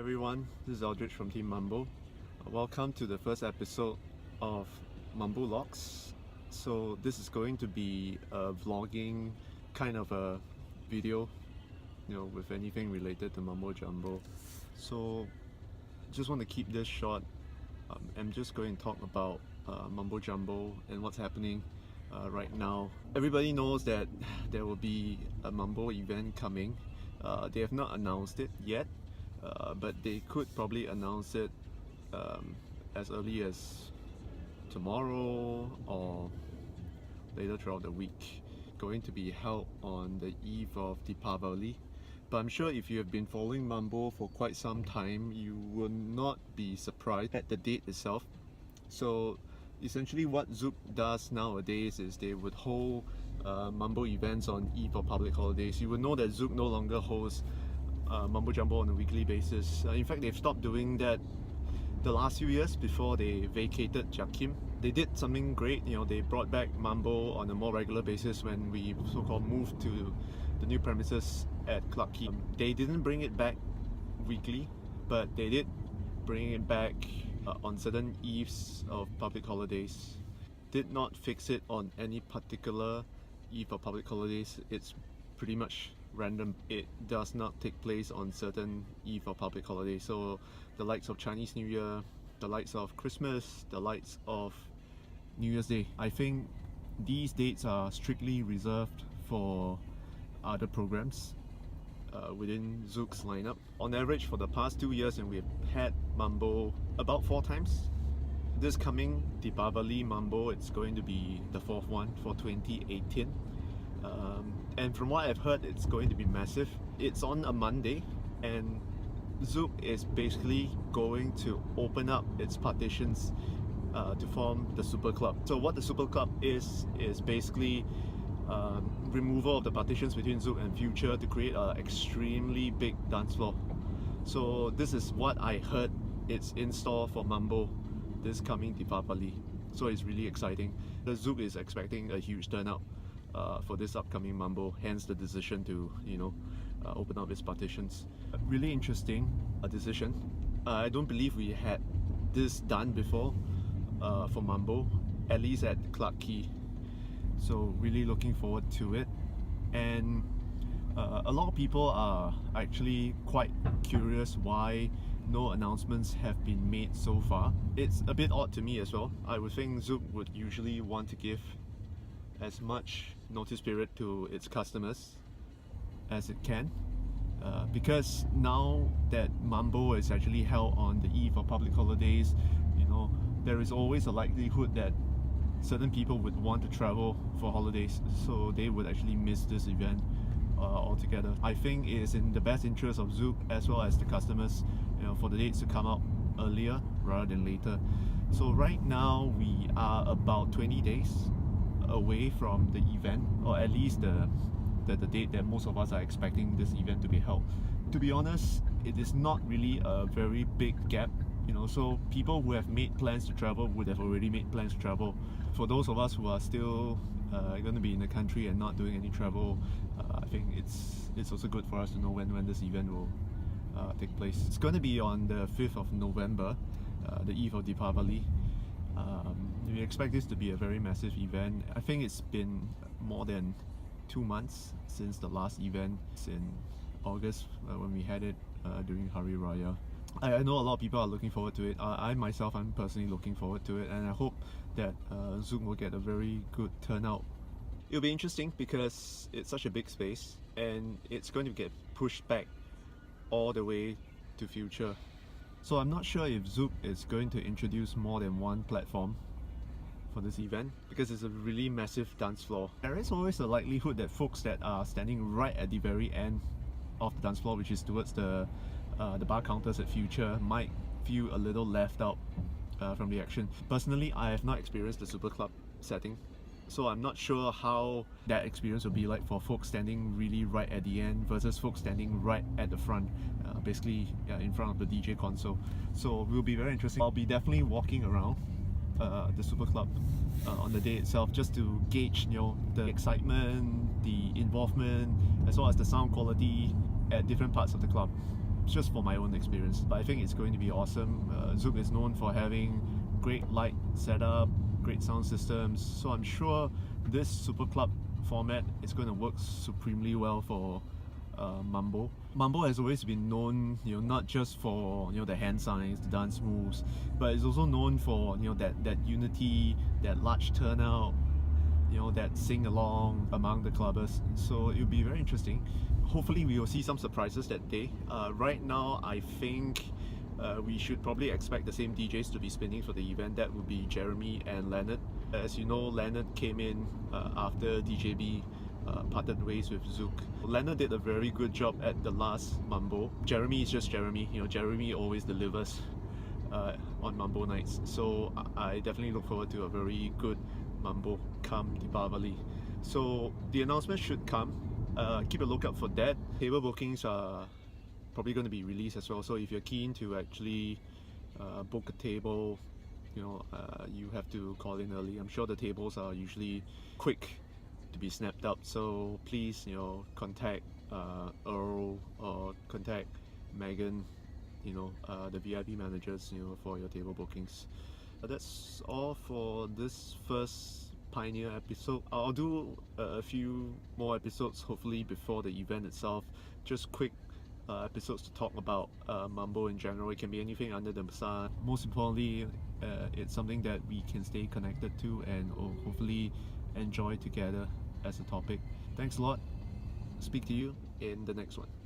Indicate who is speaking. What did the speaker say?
Speaker 1: everyone, this is Aldrich from TeamMambo. Welcome to the first episode of Mambo Logs. So this is going to be a vlogging kind of a video, with anything related to Mambo Jumbo. So just want to keep this short. I'm just going to talk about Mambo Jumbo and what's happening right now. Everybody knows that there will be a Mambo event coming. They have not announced it yet. But they could probably announce it as early as tomorrow or later throughout the week. Going to be held on the eve of Deepavali. But I'm sure if you have been following Mambo for quite some time, you will not be surprised at the date itself. So essentially what Zouk does nowadays is they would hold Mambo events on eve of public holidays. You would know that Zouk no longer holds Mambo Jumbo on a weekly basis. In fact, they've stopped doing that the last few years before they vacated Jakim. They did something great, they brought back Mambo on a more regular basis when we so-called moved to the new premises at Clarke Quay. They didn't bring it back weekly, but they did bring it back on certain eves of public holidays. Did not fix it on any particular eve of public holidays. It's pretty much random. It does not take place on certain eve of public holidays. So the likes of Chinese New Year, the likes of Christmas, the likes of New Year's Day. I think these dates are strictly reserved for other programs within Zouk's lineup. On average for the past 2 years, and we've had Mambo about 4 times. This coming Deepavali Mambo, it's going to be the 4th one for 2018. And from what I've heard, it's going to be massive. It's on a Monday, and Zouk is basically going to open up its partitions to form the Super Club. So what the Super Club is basically removal of the partitions between Zouk and Future to create an extremely big dance floor. So this is what I heard it's in store for Mambo this coming Deepavali. So it's really exciting. The Zouk is expecting a huge turnout for this upcoming Mambo, hence the decision to open up its partitions. Really interesting decision. I don't believe we had this done before for Mambo, at least at Clarke Quay. So really looking forward to it. And a lot of people are actually quite curious why no announcements have been made so far. It's a bit odd to me as well. I would think Zouk would usually want to give as much notice period to its customers as it can, because now that Mambo is actually held on the eve of public holidays, there is always a likelihood that certain people would want to travel for holidays, so they would actually miss this event altogether. I think it is in the best interest of Zouk as well as the customers, for the dates to come out earlier rather than later. So right now we are about 20 days away from the event, or at least the date that most of us are expecting this event to be held. To be honest, it is not really a very big gap, so people who have made plans to travel would have already made plans to travel. For those of us who are still going to be in the country and not doing any travel, I think it's also good for us to know when this event will take place. It's going to be on the 5th of November, the eve of Deepavali. We expect this to be a very massive event. I think it's been more than 2 months since the last event in August when we had it during Hari Raya. I know a lot of people are looking forward to it. I myself, I'm personally looking forward to it, and I hope that Zouk will get a very good turnout. It'll be interesting because it's such a big space and it's going to get pushed back all the way to Future. So I'm not sure if Zouk is going to introduce more than one platform for this event, because it's a really massive dance floor. There is always a likelihood that folks that are standing right at the very end of the dance floor, which is towards the bar counters at Future, might feel a little left out from the action. Personally, I have not experienced the Super Club setting, so I'm not sure how that experience will be like for folks standing really right at the end versus folks standing right at the front, basically in front of the DJ console. So it will be very interesting. I'll be definitely walking around the Super Club on the day itself, just to gauge the excitement, the involvement, as well as the sound quality at different parts of the club. just for my own experience. But I think it's going to be awesome. Zouk is known for having great light setup, great sound systems, so I'm sure this Super Club format is going to work supremely well for Mambo. Mambo has always been known, not just for the hand signs, the dance moves, but it's also known for that unity, that large turnout, that sing along among the clubbers. So it'll be very interesting. Hopefully we will see some surprises that day. Right now I think we should probably expect the same DJs to be spinning for the event. That would be Jeremy and Leonard. As you know, Leonard came in after DJB parted ways with Zouk. Leonard did a very good job at the last Mambo. Jeremy is just Jeremy. Jeremy always delivers on Mambo nights. So I definitely look forward to a very good Mambo come Deepavali. So the announcement should come. Keep a lookout for that. Table bookings are probably going to be released as well. So if you're keen to actually book a table, you have to call in early. I'm sure the tables are usually quick to be snapped up, so please contact Earl or contact Megan, the VIP managers, for your table bookings. That's all for this first Pioneer episode. I'll do a few more episodes hopefully before the event itself, just quick episodes to talk about Mambo in general. It can be anything under the sun. Most importantly, it's something that we can stay connected to and hopefully enjoy together as a topic. Thanks a lot. Speak to you in the next one.